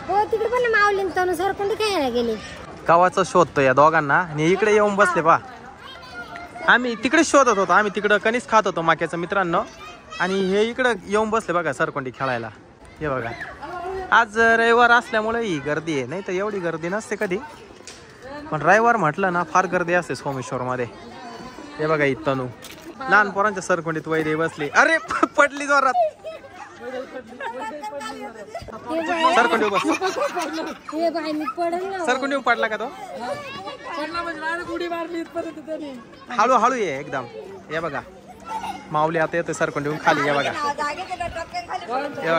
हो तिकडे पण माऊली तनु सरकुंडी काय गेले. गावाचं शोधतो या दोघांना आणि इकडे येऊन बसले पा. आम्ही तिकडे शोधत होतो, आम्ही तिकडं कणीस खात होतो माक्याचं मित्रांनो, आणि हे इकडं येऊन बसले बघा सरकोंडी खेळायला. हे बघा आज रविवार असल्यामुळे ही गर्दी आहे, नाही तर एवढी गर्दी नसते कधी, पण रविवार म्हटलं ना फार गर्दी असते सोमेश्वरमध्ये. हे बघा ही तनू लहान पोरांच्या सरकोंडीत वैरी बसली. अरे पडली जोरात. सरकोंडी बस. सरकोंडी पडला का तो? हळूहळू ये एकदम. हे बघा माऊली आता येते सरकोंडी खाली. हे बघा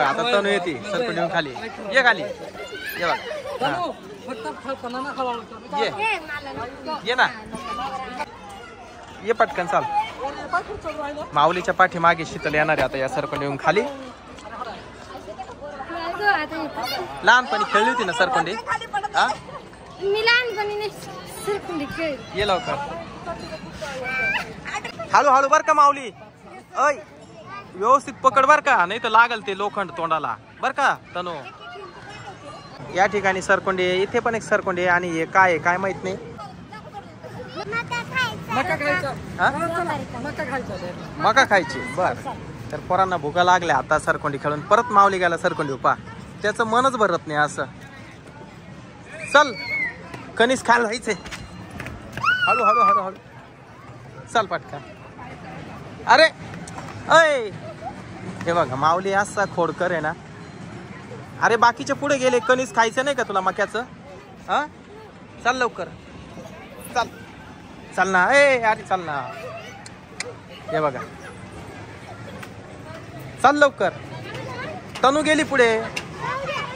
आता तनू येते सरकोंडी खाली. ये खाली. ये बघा ये ना, ये पटकन चाल. माऊलीच्या पाठीमागे शीतल येणार आहे आता या सरकोंडी खाली. लहानपणी खेळली होती ना सरकोंडी? मी लहानपणी सरकुंडी खेळ. ये लवकर. हळूहळू बर का माऊली. ऐ व्यवस्थित पकड बर का, नाही तर लागल ते लोखंड तोंडाला बर का तनू. या ठिकाणी सरकोंडी आहे, इथे पण एक सरकोंडी आहे, आणि हे काय काय माहित नाही. मका खायची बर. तर पोरांना भुका लागल्या आता सरकोंडी खेळून. परत माऊली गेला सरकोंडी उपा, त्याचं मनच भरत नाही असं. चल कणीस खायला जायचंय. हळू हळू हळू हळू चल पटका. अरे ऐ हे बघा माऊली असा खोडकर आहे ना. अरे बाकीचे पुढे गेले, कणीस खायचं नाही का तुला मक्याचं? हा चल लवकर चल. चल ना ए अरे चल ना. हे बघा चल लवकर. तनू गेली पुढे,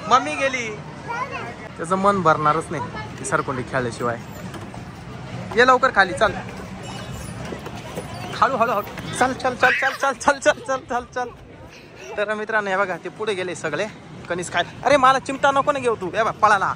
मम्मी गेली. त्याचं मन भरणारच नाही सरकोंडी खेळल्याशिवाय. ये लवकर खाली चल. हळू हळू हळू चल चल चल चल चल चल चल चल चल चल. तर मित्रांनो हे बघा ते पुढे गेले सगळे कणीस खाय. अरे मला चिमटा नको ना घेऊ तू. हे बघ पळाला.